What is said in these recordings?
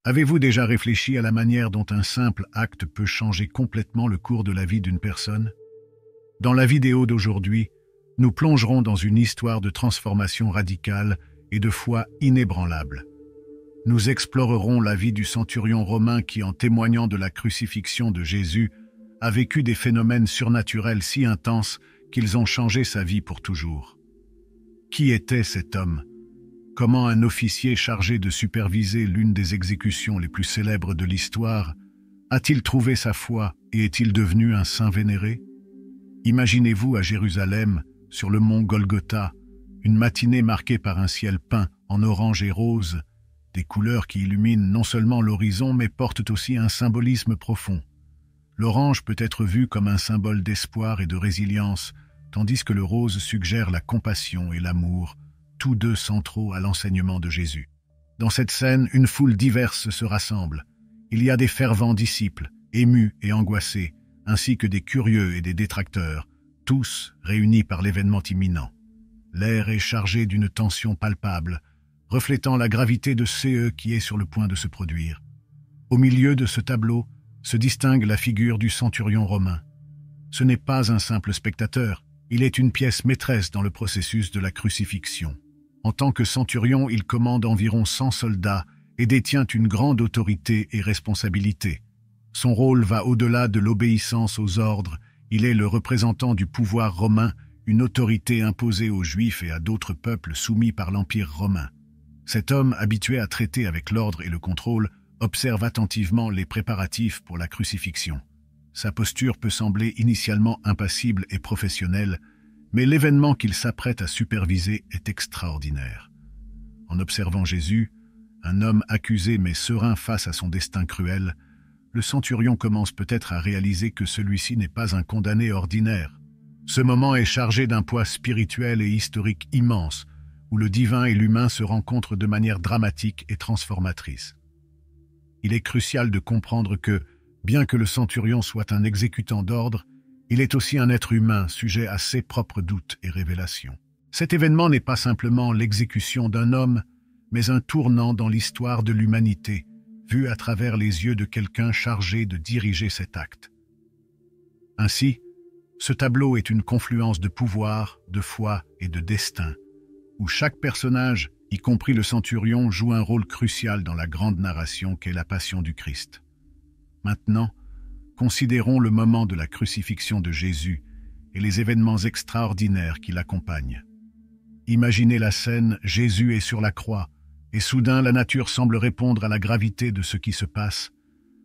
Avez-vous déjà réfléchi à la manière dont un simple acte peut changer complètement le cours de la vie d'une personne? Dans la vidéo d'aujourd'hui, nous plongerons dans une histoire de transformation radicale et de foi inébranlable. Nous explorerons la vie du centurion romain qui, en témoignant de la crucifixion de Jésus, a vécu des phénomènes surnaturels si intenses qu'ils ont changé sa vie pour toujours. Qui était cet homme? Comment un officier chargé de superviser l'une des exécutions les plus célèbres de l'histoire a-t-il trouvé sa foi et est-il devenu un saint vénéré? Imaginez-vous à Jérusalem, sur le mont Golgotha, une matinée marquée par un ciel peint en orange et rose, des couleurs qui illuminent non seulement l'horizon mais portent aussi un symbolisme profond. L'orange peut être vu comme un symbole d'espoir et de résilience, tandis que le rose suggère la compassion et l'amour, tous deux centraux à l'enseignement de Jésus. Dans cette scène, une foule diverse se rassemble. Il y a des fervents disciples, émus et angoissés, ainsi que des curieux et des détracteurs, tous réunis par l'événement imminent. L'air est chargé d'une tension palpable, reflétant la gravité de ce qui est sur le point de se produire. Au milieu de ce tableau se distingue la figure du centurion romain. Ce n'est pas un simple spectateur, il est une pièce maîtresse dans le processus de la crucifixion. En tant que centurion, il commande environ 100 soldats et détient une grande autorité et responsabilité. Son rôle va au-delà de l'obéissance aux ordres, il est le représentant du pouvoir romain, une autorité imposée aux Juifs et à d'autres peuples soumis par l'Empire romain. Cet homme, habitué à traiter avec l'ordre et le contrôle, observe attentivement les préparatifs pour la crucifixion. Sa posture peut sembler initialement impassible et professionnelle, mais l'événement qu'il s'apprête à superviser est extraordinaire. En observant Jésus, un homme accusé mais serein face à son destin cruel, le centurion commence peut-être à réaliser que celui-ci n'est pas un condamné ordinaire. Ce moment est chargé d'un poids spirituel et historique immense, où le divin et l'humain se rencontrent de manière dramatique et transformatrice. Il est crucial de comprendre que, bien que le centurion soit un exécutant d'ordre, il est aussi un être humain sujet à ses propres doutes et révélations. Cet événement n'est pas simplement l'exécution d'un homme, mais un tournant dans l'histoire de l'humanité, vu à travers les yeux de quelqu'un chargé de diriger cet acte. Ainsi, ce tableau est une confluence de pouvoir, de foi et de destin, où chaque personnage, y compris le centurion, joue un rôle crucial dans la grande narration qu'est la passion du Christ. Maintenant, considérons le moment de la crucifixion de Jésus et les événements extraordinaires qui l'accompagnent. Imaginez la scène, Jésus est sur la croix, et soudain la nature semble répondre à la gravité de ce qui se passe.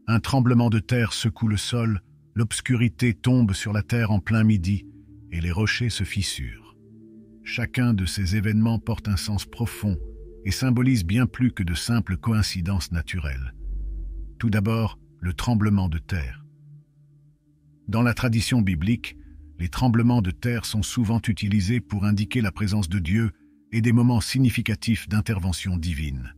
Un tremblement de terre secoue le sol, l'obscurité tombe sur la terre en plein midi, et les rochers se fissurent. Chacun de ces événements porte un sens profond et symbolise bien plus que de simples coïncidences naturelles. Tout d'abord, le tremblement de terre. Dans la tradition biblique, les tremblements de terre sont souvent utilisés pour indiquer la présence de Dieu et des moments significatifs d'intervention divine.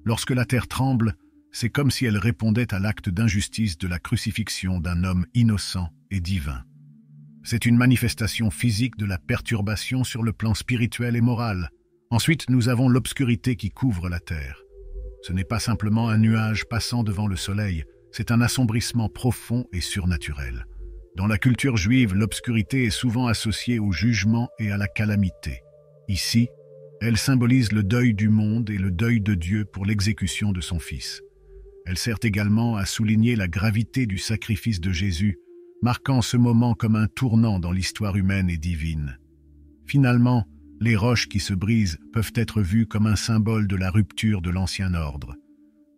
Lorsque la terre tremble, c'est comme si elle répondait à l'acte d'injustice de la crucifixion d'un homme innocent et divin. C'est une manifestation physique de la perturbation sur le plan spirituel et moral. Ensuite, nous avons l'obscurité qui couvre la terre. Ce n'est pas simplement un nuage passant devant le soleil, c'est un assombrissement profond et surnaturel. Dans la culture juive, l'obscurité est souvent associée au jugement et à la calamité. Ici, elle symbolise le deuil du monde et le deuil de Dieu pour l'exécution de son Fils. Elle sert également à souligner la gravité du sacrifice de Jésus, marquant ce moment comme un tournant dans l'histoire humaine et divine. Finalement, les roches qui se brisent peuvent être vues comme un symbole de la rupture de l'ancien ordre.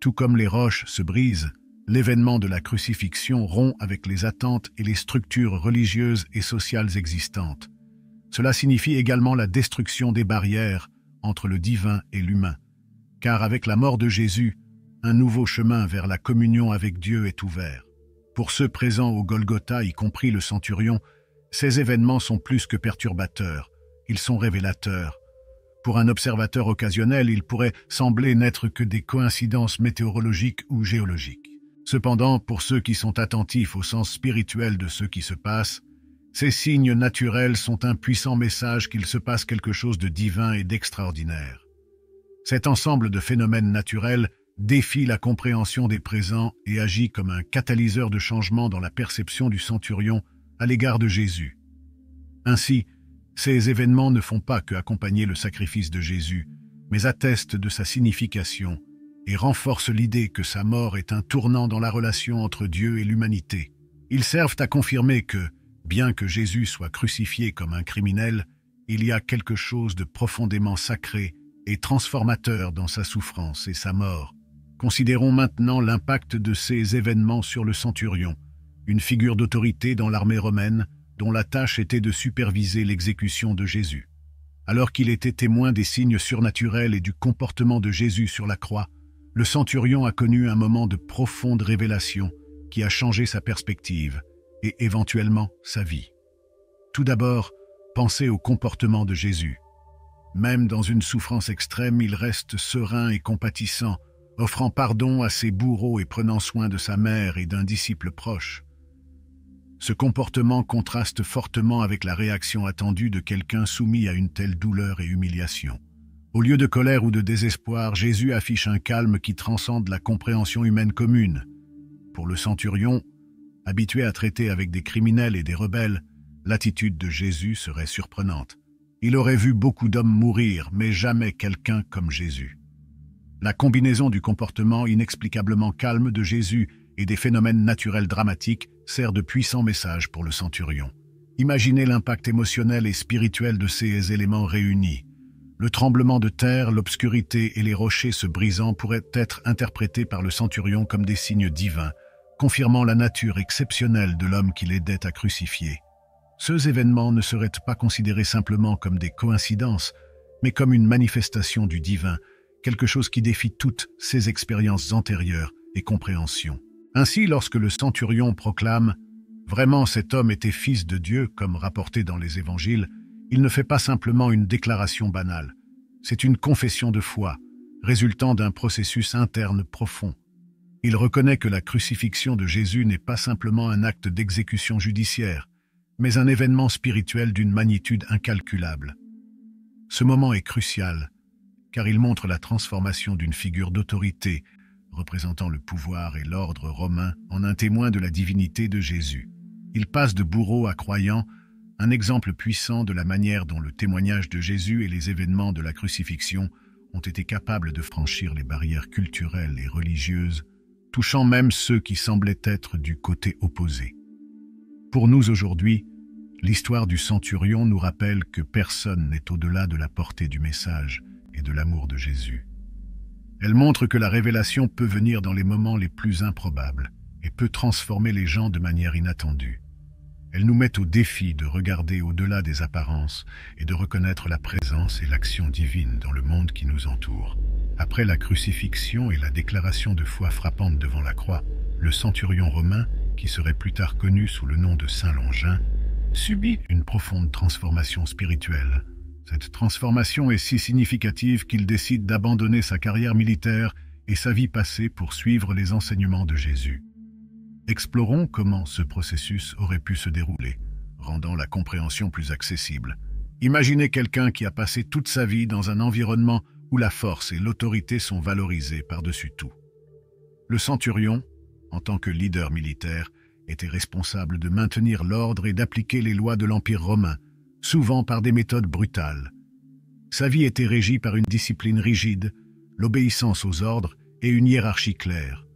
Tout comme les roches se brisent, l'événement de la crucifixion rompt avec les attentes et les structures religieuses et sociales existantes. Cela signifie également la destruction des barrières entre le divin et l'humain, car avec la mort de Jésus, un nouveau chemin vers la communion avec Dieu est ouvert. Pour ceux présents au Golgotha, y compris le centurion, ces événements sont plus que perturbateurs, ils sont révélateurs. Pour un observateur occasionnel, ils pourraient sembler n'être que des coïncidences météorologiques ou géologiques. Cependant, pour ceux qui sont attentifs au sens spirituel de ce qui se passe, ces signes naturels sont un puissant message qu'il se passe quelque chose de divin et d'extraordinaire. Cet ensemble de phénomènes naturels défie la compréhension des présents et agit comme un catalyseur de changement dans la perception du centurion à l'égard de Jésus. Ainsi, ces événements ne font pas que accompagner le sacrifice de Jésus, mais attestent de sa signification et renforcent l'idée que sa mort est un tournant dans la relation entre Dieu et l'humanité. Ils servent à confirmer que, bien que Jésus soit crucifié comme un criminel, il y a quelque chose de profondément sacré et transformateur dans sa souffrance et sa mort. Considérons maintenant l'impact de ces événements sur le centurion, une figure d'autorité dans l'armée romaine dont la tâche était de superviser l'exécution de Jésus. Alors qu'il était témoin des signes surnaturels et du comportement de Jésus sur la croix, le centurion a connu un moment de profonde révélation qui a changé sa perspective et éventuellement sa vie. Tout d'abord, pensez au comportement de Jésus. Même dans une souffrance extrême, il reste serein et compatissant, offrant pardon à ses bourreaux et prenant soin de sa mère et d'un disciple proche. Ce comportement contraste fortement avec la réaction attendue de quelqu'un soumis à une telle douleur et humiliation. Au lieu de colère ou de désespoir, Jésus affiche un calme qui transcende la compréhension humaine commune. Pour le centurion, habitué à traiter avec des criminels et des rebelles, l'attitude de Jésus serait surprenante. Il aurait vu beaucoup d'hommes mourir, mais jamais quelqu'un comme Jésus. La combinaison du comportement inexplicablement calme de Jésus et des phénomènes naturels dramatiques sert de puissant message pour le centurion. Imaginez l'impact émotionnel et spirituel de ces éléments réunis. Le tremblement de terre, l'obscurité et les rochers se brisant pourraient être interprétés par le centurion comme des signes divins, confirmant la nature exceptionnelle de l'homme qui l'aidait à crucifier. Ces événements ne seraient pas considérés simplement comme des coïncidences, mais comme une manifestation du divin, quelque chose qui défie toutes ses expériences antérieures et compréhensions. Ainsi, lorsque le centurion proclame « Vraiment cet homme était fils de Dieu » comme rapporté dans les évangiles, il ne fait pas simplement une déclaration banale. C'est une confession de foi, résultant d'un processus interne profond. Il reconnaît que la crucifixion de Jésus n'est pas simplement un acte d'exécution judiciaire, mais un événement spirituel d'une magnitude incalculable. Ce moment est crucial, car il montre la transformation d'une figure d'autorité, représentant le pouvoir et l'ordre romain, en un témoin de la divinité de Jésus. Il passe de bourreau à croyant, un exemple puissant de la manière dont le témoignage de Jésus et les événements de la crucifixion ont été capables de franchir les barrières culturelles et religieuses, touchant même ceux qui semblaient être du côté opposé. Pour nous aujourd'hui, l'histoire du centurion nous rappelle que personne n'est au-delà de la portée du message et de l'amour de Jésus. Elle montre que la révélation peut venir dans les moments les plus improbables et peut transformer les gens de manière inattendue. Elle nous met au défi de regarder au-delà des apparences et de reconnaître la présence et l'action divine dans le monde qui nous entoure. Après la crucifixion et la déclaration de foi frappante devant la croix, le centurion romain, qui serait plus tard connu sous le nom de Saint Longin, subit une profonde transformation spirituelle. Cette transformation est si significative qu'il décide d'abandonner sa carrière militaire et sa vie passée pour suivre les enseignements de Jésus. Explorons comment ce processus aurait pu se dérouler, rendant la compréhension plus accessible. Imaginez quelqu'un qui a passé toute sa vie dans un environnement où la force et l'autorité sont valorisées par-dessus tout. Le centurion, en tant que leader militaire, était responsable de maintenir l'ordre et d'appliquer les lois de l'Empire romain, souvent par des méthodes brutales. Sa vie était régie par une discipline rigide, l'obéissance aux ordres et une hiérarchie claire.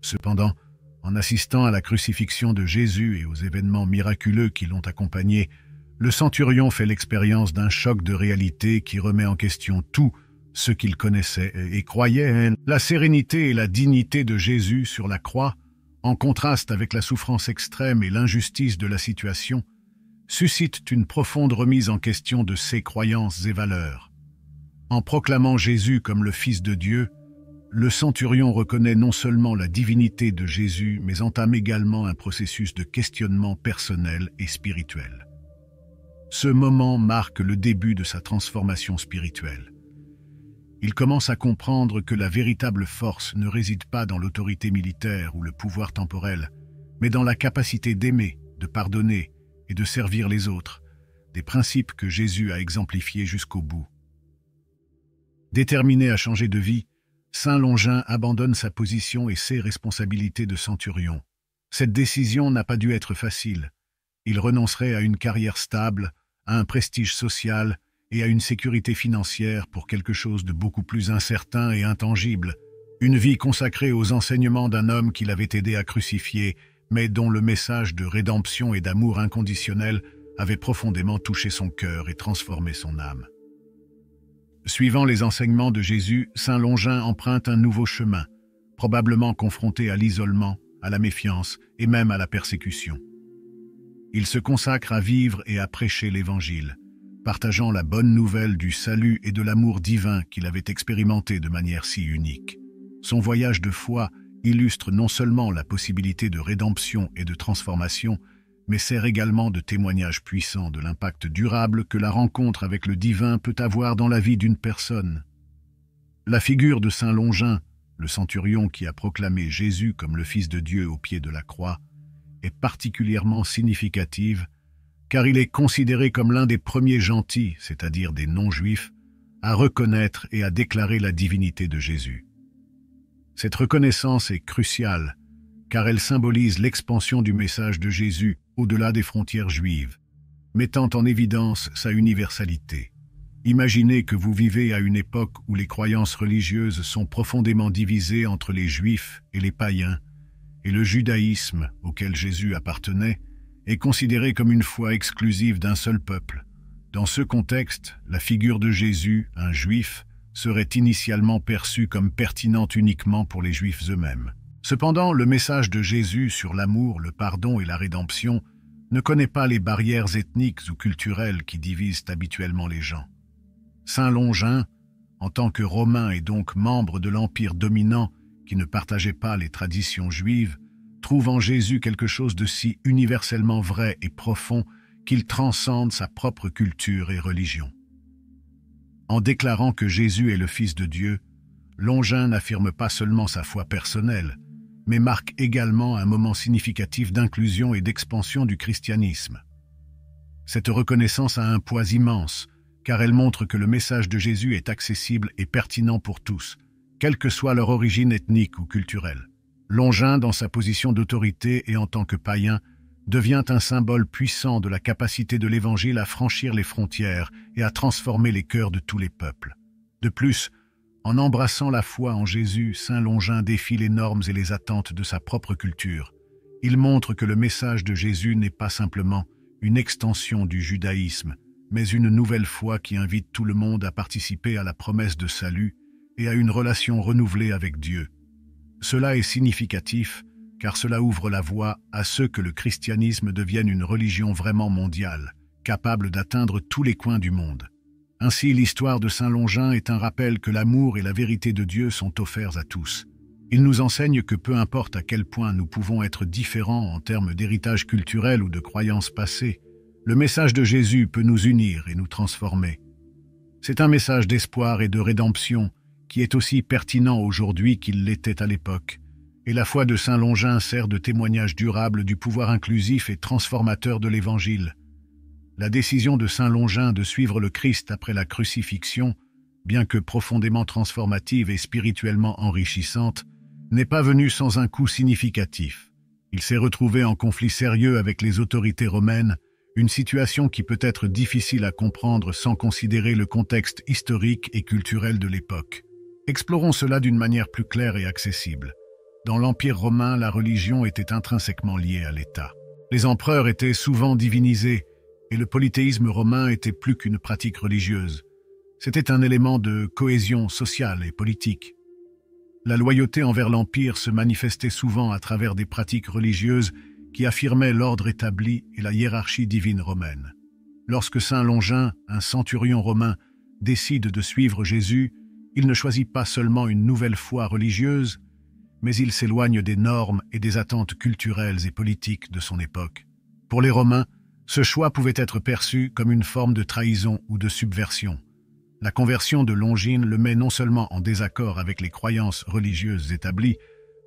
Cependant, en assistant à la crucifixion de Jésus et aux événements miraculeux qui l'ont accompagné, le centurion fait l'expérience d'un choc de réalité qui remet en question tout ce qu'il connaissait et croyait. La sérénité et la dignité de Jésus sur la croix, en contraste avec la souffrance extrême et l'injustice de la situation, suscitent une profonde remise en question de ses croyances et valeurs. En proclamant Jésus comme le Fils de Dieu, le centurion reconnaît non seulement la divinité de Jésus, mais entame également un processus de questionnement personnel et spirituel. Ce moment marque le début de sa transformation spirituelle. Il commence à comprendre que la véritable force ne réside pas dans l'autorité militaire ou le pouvoir temporel, mais dans la capacité d'aimer, de pardonner et de servir les autres, des principes que Jésus a exemplifiés jusqu'au bout. Déterminé à changer de vie, Saint Longin abandonne sa position et ses responsabilités de centurion. Cette décision n'a pas dû être facile. Il renoncerait à une carrière stable, à un prestige social et à une sécurité financière pour quelque chose de beaucoup plus incertain et intangible, une vie consacrée aux enseignements d'un homme qu'il avait aidé à crucifier, mais dont le message de rédemption et d'amour inconditionnel avait profondément touché son cœur et transformé son âme. Suivant les enseignements de Jésus, Saint Longin emprunte un nouveau chemin, probablement confronté à l'isolement, à la méfiance et même à la persécution. Il se consacre à vivre et à prêcher l'Évangile, partageant la bonne nouvelle du salut et de l'amour divin qu'il avait expérimenté de manière si unique. Son voyage de foi illustre non seulement la possibilité de rédemption et de transformation, mais sert également de témoignage puissant de l'impact durable que la rencontre avec le divin peut avoir dans la vie d'une personne. La figure de Saint Longin, le centurion qui a proclamé Jésus comme le Fils de Dieu au pied de la croix, est particulièrement significative, car il est considéré comme l'un des premiers gentils, c'est-à-dire des non-juifs, à reconnaître et à déclarer la divinité de Jésus. Cette reconnaissance est cruciale, car elle symbolise l'expansion du message de Jésus au-delà des frontières juives, mettant en évidence sa universalité. Imaginez que vous vivez à une époque où les croyances religieuses sont profondément divisées entre les Juifs et les païens, et le judaïsme, auquel Jésus appartenait, est considéré comme une foi exclusive d'un seul peuple. Dans ce contexte, la figure de Jésus, un Juif, serait initialement perçue comme pertinente uniquement pour les Juifs eux-mêmes. Cependant, le message de Jésus sur l'amour, le pardon et la rédemption ne connaît pas les barrières ethniques ou culturelles qui divisent habituellement les gens. Saint Longin, en tant que Romain et donc membre de l'Empire dominant qui ne partageait pas les traditions juives, trouve en Jésus quelque chose de si universellement vrai et profond qu'il transcende sa propre culture et religion. En déclarant que Jésus est le Fils de Dieu, Longin n'affirme pas seulement sa foi personnelle, mais marque également un moment significatif d'inclusion et d'expansion du christianisme. Cette reconnaissance a un poids immense, car elle montre que le message de Jésus est accessible et pertinent pour tous, quelle que soit leur origine ethnique ou culturelle. Longin, dans sa position d'autorité et en tant que païen, devient un symbole puissant de la capacité de l'Évangile à franchir les frontières et à transformer les cœurs de tous les peuples. De plus, en embrassant la foi en Jésus, Saint Longin défie les normes et les attentes de sa propre culture. Il montre que le message de Jésus n'est pas simplement une extension du judaïsme, mais une nouvelle foi qui invite tout le monde à participer à la promesse de salut et à une relation renouvelée avec Dieu. Cela est significatif, car cela ouvre la voie à ce que le christianisme devienne une religion vraiment mondiale, capable d'atteindre tous les coins du monde. Ainsi, l'histoire de Saint Longin est un rappel que l'amour et la vérité de Dieu sont offerts à tous. Il nous enseigne que peu importe à quel point nous pouvons être différents en termes d'héritage culturel ou de croyances passées, le message de Jésus peut nous unir et nous transformer. C'est un message d'espoir et de rédemption qui est aussi pertinent aujourd'hui qu'il l'était à l'époque. Et la foi de Saint Longin sert de témoignage durable du pouvoir inclusif et transformateur de l'Évangile. La décision de Saint Longin de suivre le Christ après la crucifixion, bien que profondément transformative et spirituellement enrichissante, n'est pas venue sans un coût significatif. Il s'est retrouvé en conflit sérieux avec les autorités romaines, une situation qui peut être difficile à comprendre sans considérer le contexte historique et culturel de l'époque. Explorons cela d'une manière plus claire et accessible. Dans l'Empire romain, la religion était intrinsèquement liée à l'État. Les empereurs étaient souvent divinisés, et le polythéisme romain était plus qu'une pratique religieuse. C'était un élément de cohésion sociale et politique. La loyauté envers l'Empire se manifestait souvent à travers des pratiques religieuses qui affirmaient l'ordre établi et la hiérarchie divine romaine. Lorsque Saint Longin, un centurion romain, décide de suivre Jésus, il ne choisit pas seulement une nouvelle foi religieuse, mais il s'éloigne des normes et des attentes culturelles et politiques de son époque. Pour les Romains, ce choix pouvait être perçu comme une forme de trahison ou de subversion. La conversion de Longin le met non seulement en désaccord avec les croyances religieuses établies,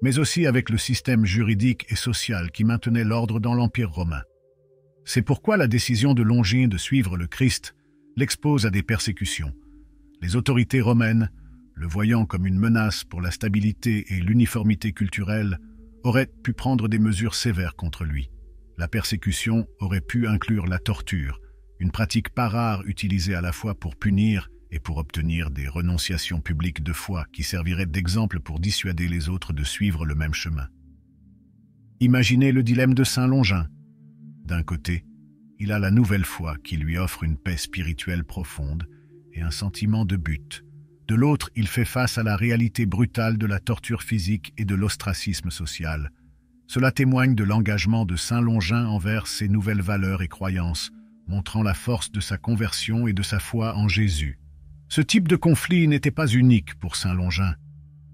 mais aussi avec le système juridique et social qui maintenait l'ordre dans l'Empire romain. C'est pourquoi la décision de Longin de suivre le Christ l'expose à des persécutions. Les autorités romaines le voyant comme une menace pour la stabilité et l'uniformité culturelle, aurait pu prendre des mesures sévères contre lui. La persécution aurait pu inclure la torture, une pratique pas rare utilisée à la fois pour punir et pour obtenir des renonciations publiques de foi qui serviraient d'exemple pour dissuader les autres de suivre le même chemin. Imaginez le dilemme de Saint Longin. D'un côté, il a la nouvelle foi qui lui offre une paix spirituelle profonde et un sentiment de but. De l'autre, il fait face à la réalité brutale de la torture physique et de l'ostracisme social. Cela témoigne de l'engagement de Saint Longin envers ses nouvelles valeurs et croyances, montrant la force de sa conversion et de sa foi en Jésus. Ce type de conflit n'était pas unique pour Saint Longin.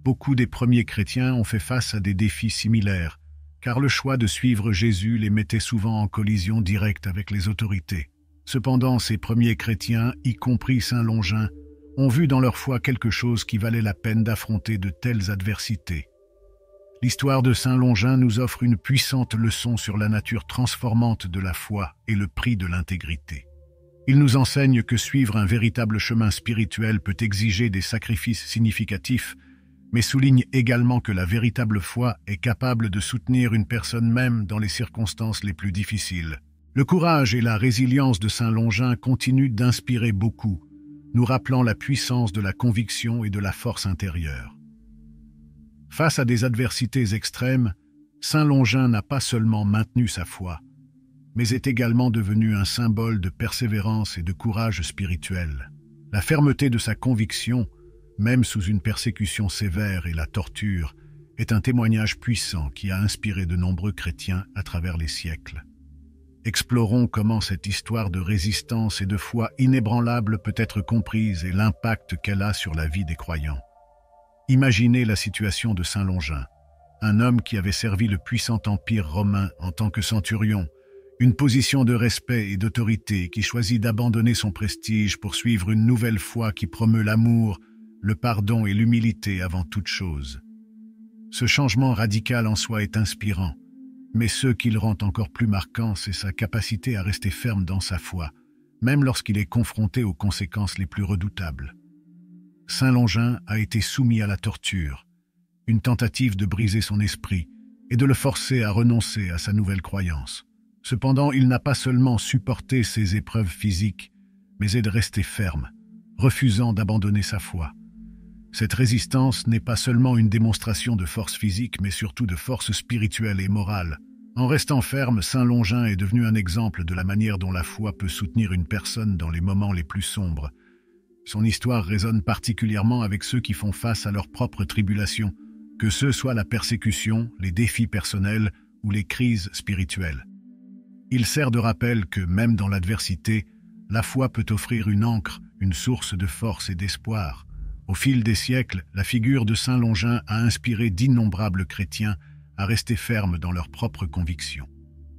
Beaucoup des premiers chrétiens ont fait face à des défis similaires, car le choix de suivre Jésus les mettait souvent en collision directe avec les autorités. Cependant, ces premiers chrétiens, y compris Saint Longin, ont vu dans leur foi quelque chose qui valait la peine d'affronter de telles adversités. L'histoire de Saint Longin nous offre une puissante leçon sur la nature transformante de la foi et le prix de l'intégrité. Il nous enseigne que suivre un véritable chemin spirituel peut exiger des sacrifices significatifs, mais souligne également que la véritable foi est capable de soutenir une personne même dans les circonstances les plus difficiles. Le courage et la résilience de Saint Longin continuent d'inspirer beaucoup, nous rappelant la puissance de la conviction et de la force intérieure. Face à des adversités extrêmes, Saint Longin n'a pas seulement maintenu sa foi, mais est également devenu un symbole de persévérance et de courage spirituel. La fermeté de sa conviction, même sous une persécution sévère et la torture, est un témoignage puissant qui a inspiré de nombreux chrétiens à travers les siècles. Explorons comment cette histoire de résistance et de foi inébranlable peut être comprise et l'impact qu'elle a sur la vie des croyants. Imaginez la situation de Saint Longin, un homme qui avait servi le puissant empire romain en tant que centurion, une position de respect et d'autorité qui choisit d'abandonner son prestige pour suivre une nouvelle foi qui promeut l'amour, le pardon et l'humilité avant toute chose. Ce changement radical en soi est inspirant, mais ce qui le rend encore plus marquant, c'est sa capacité à rester ferme dans sa foi, même lorsqu'il est confronté aux conséquences les plus redoutables. Saint Longin a été soumis à la torture, une tentative de briser son esprit et de le forcer à renoncer à sa nouvelle croyance. Cependant, il n'a pas seulement supporté ces épreuves physiques, mais est resté ferme, refusant d'abandonner sa foi. Cette résistance n'est pas seulement une démonstration de force physique, mais surtout de force spirituelle et morale. En restant ferme, Saint Longin est devenu un exemple de la manière dont la foi peut soutenir une personne dans les moments les plus sombres. Son histoire résonne particulièrement avec ceux qui font face à leurs propres tribulations, que ce soit la persécution, les défis personnels ou les crises spirituelles. Il sert de rappel que, même dans l'adversité, la foi peut offrir une ancre, une source de force et d'espoir. Au fil des siècles, la figure de Saint Longin a inspiré d'innombrables chrétiens à rester fermes dans leurs propres convictions.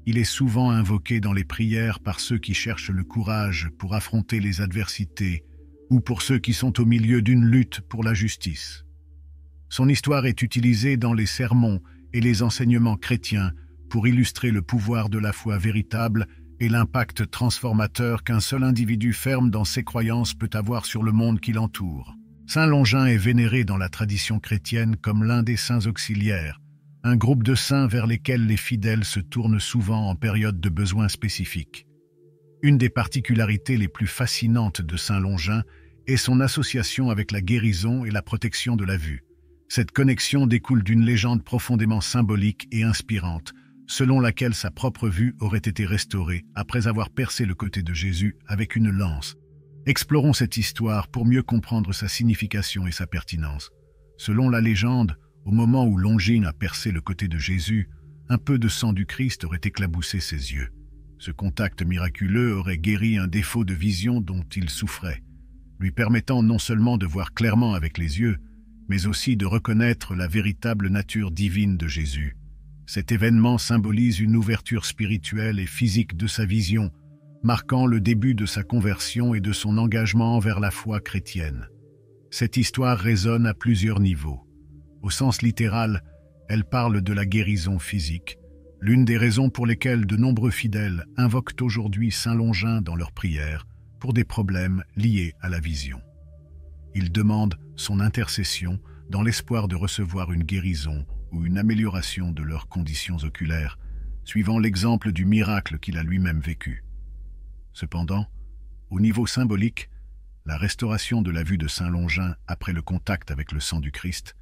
Il est souvent invoqué dans les prières par ceux qui cherchent le courage pour affronter les adversités ou pour ceux qui sont au milieu d'une lutte pour la justice. Son histoire est utilisée dans les sermons et les enseignements chrétiens pour illustrer le pouvoir de la foi véritable et l'impact transformateur qu'un seul individu ferme dans ses croyances peut avoir sur le monde qui l'entoure. Saint Longin est vénéré dans la tradition chrétienne comme l'un des saints auxiliaires, un groupe de saints vers lesquels les fidèles se tournent souvent en période de besoins spécifiques. Une des particularités les plus fascinantes de Saint Longin est son association avec la guérison et la protection de la vue. Cette connexion découle d'une légende profondément symbolique et inspirante, selon laquelle sa propre vue aurait été restaurée après avoir percé le côté de Jésus avec une lance. Explorons cette histoire pour mieux comprendre sa signification et sa pertinence. Selon la légende, au moment où Longin a percé le côté de Jésus, un peu de sang du Christ aurait éclaboussé ses yeux. Ce contact miraculeux aurait guéri un défaut de vision dont il souffrait, lui permettant non seulement de voir clairement avec les yeux, mais aussi de reconnaître la véritable nature divine de Jésus. Cet événement symbolise une ouverture spirituelle et physique de sa vision, marquant le début de sa conversion et de son engagement envers la foi chrétienne. Cette histoire résonne à plusieurs niveaux. Au sens littéral, elle parle de la guérison physique, l'une des raisons pour lesquelles de nombreux fidèles invoquent aujourd'hui Saint Longin dans leurs prières pour des problèmes liés à la vision. Ils demandent son intercession dans l'espoir de recevoir une guérison ou une amélioration de leurs conditions oculaires, suivant l'exemple du miracle qu'il a lui-même vécu. Cependant, au niveau symbolique, la restauration de la vue de Saint Longin après le contact avec le sang du Christ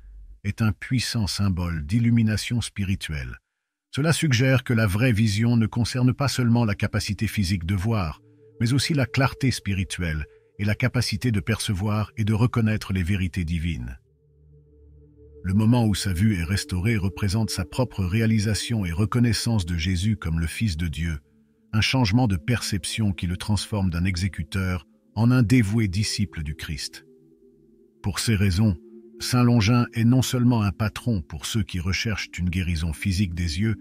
est un puissant symbole d'illumination spirituelle. Cela suggère que la vraie vision ne concerne pas seulement la capacité physique de voir, mais aussi la clarté spirituelle et la capacité de percevoir et de reconnaître les vérités divines. Le moment où sa vue est restaurée représente sa propre réalisation et reconnaissance de Jésus comme le Fils de Dieu, un changement de perception qui le transforme d'un exécuteur en un dévoué disciple du Christ. Pour ces raisons, Saint Longin est non seulement un patron pour ceux qui recherchent une guérison physique des yeux,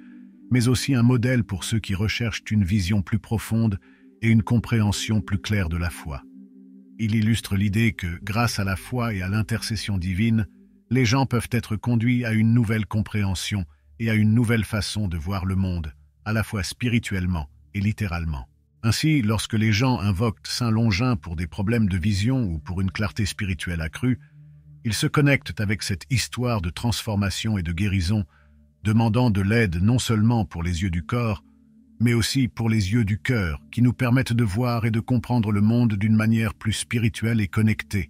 mais aussi un modèle pour ceux qui recherchent une vision plus profonde et une compréhension plus claire de la foi. Il illustre l'idée que, grâce à la foi et à l'intercession divine, les gens peuvent être conduits à une nouvelle compréhension et à une nouvelle façon de voir le monde, à la fois spirituellement et littéralement. Ainsi, lorsque les gens invoquent Saint Longin pour des problèmes de vision ou pour une clarté spirituelle accrue, ils se connectent avec cette histoire de transformation et de guérison, demandant de l'aide non seulement pour les yeux du corps, mais aussi pour les yeux du cœur, qui nous permettent de voir et de comprendre le monde d'une manière plus spirituelle et connectée.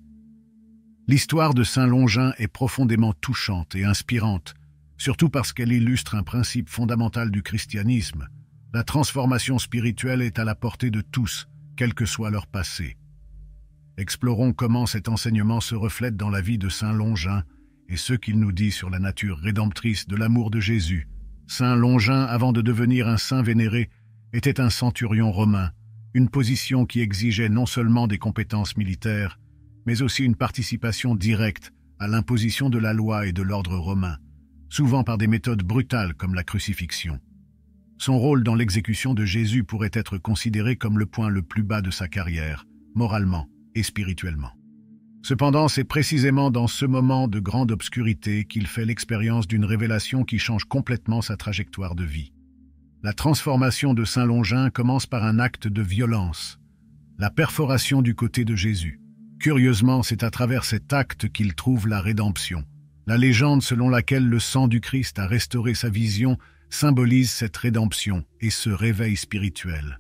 L'histoire de Saint Longin est profondément touchante et inspirante, surtout parce qu'elle illustre un principe fondamental du christianisme. La transformation spirituelle est à la portée de tous, quel que soit leur passé. Explorons comment cet enseignement se reflète dans la vie de Saint Longin et ce qu'il nous dit sur la nature rédemptrice de l'amour de Jésus. Saint Longin, avant de devenir un saint vénéré, était un centurion romain, une position qui exigeait non seulement des compétences militaires, mais aussi une participation directe à l'imposition de la loi et de l'ordre romain, souvent par des méthodes brutales comme la crucifixion. Son rôle dans l'exécution de Jésus pourrait être considéré comme le point le plus bas de sa carrière, moralement et spirituellement. Cependant, c'est précisément dans ce moment de grande obscurité qu'il fait l'expérience d'une révélation qui change complètement sa trajectoire de vie. La transformation de Saint Longin commence par un acte de violence, la perforation du côté de Jésus. Curieusement, c'est à travers cet acte qu'il trouve la rédemption. La légende selon laquelle le sang du Christ a restauré sa vision symbolise cette rédemption et ce réveil spirituel.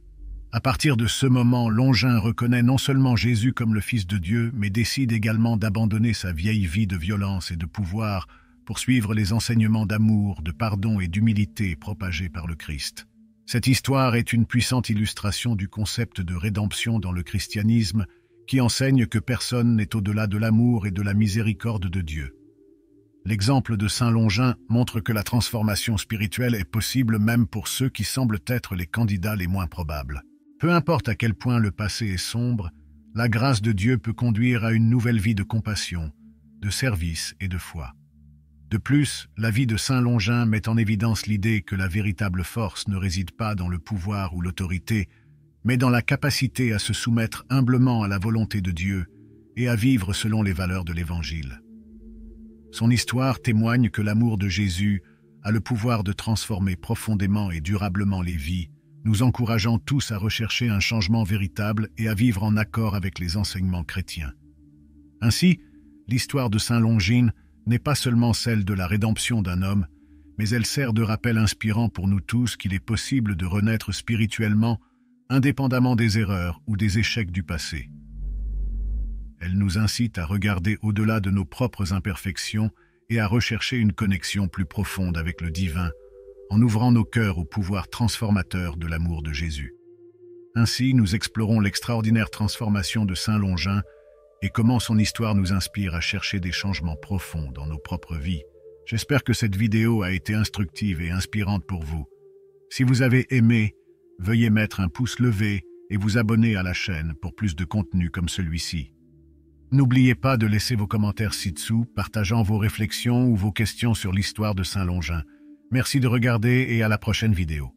À partir de ce moment, Longin reconnaît non seulement Jésus comme le Fils de Dieu, mais décide également d'abandonner sa vieille vie de violence et de pouvoir pour suivre les enseignements d'amour, de pardon et d'humilité propagés par le Christ. Cette histoire est une puissante illustration du concept de rédemption dans le christianisme qui enseigne que personne n'est au-delà de l'amour et de la miséricorde de Dieu. L'exemple de Saint Longin montre que la transformation spirituelle est possible même pour ceux qui semblent être les candidats les moins probables. Peu importe à quel point le passé est sombre, la grâce de Dieu peut conduire à une nouvelle vie de compassion, de service et de foi. De plus, la vie de Saint Longin met en évidence l'idée que la véritable force ne réside pas dans le pouvoir ou l'autorité, mais dans la capacité à se soumettre humblement à la volonté de Dieu et à vivre selon les valeurs de l'Évangile. Son histoire témoigne que l'amour de Jésus a le pouvoir de transformer profondément et durablement les vies, nous encourageant tous à rechercher un changement véritable et à vivre en accord avec les enseignements chrétiens. Ainsi, l'histoire de Saint Longin n'est pas seulement celle de la rédemption d'un homme, mais elle sert de rappel inspirant pour nous tous qu'il est possible de renaître spirituellement, indépendamment des erreurs ou des échecs du passé. Elle nous incite à regarder au-delà de nos propres imperfections et à rechercher une connexion plus profonde avec le divin, en ouvrant nos cœurs au pouvoir transformateur de l'amour de Jésus. Ainsi, nous explorons l'extraordinaire transformation de Saint Longin et comment son histoire nous inspire à chercher des changements profonds dans nos propres vies. J'espère que cette vidéo a été instructive et inspirante pour vous. Si vous avez aimé, veuillez mettre un pouce levé et vous abonner à la chaîne pour plus de contenu comme celui-ci. N'oubliez pas de laisser vos commentaires ci-dessous, partageant vos réflexions ou vos questions sur l'histoire de Saint Longin. Merci de regarder et à la prochaine vidéo.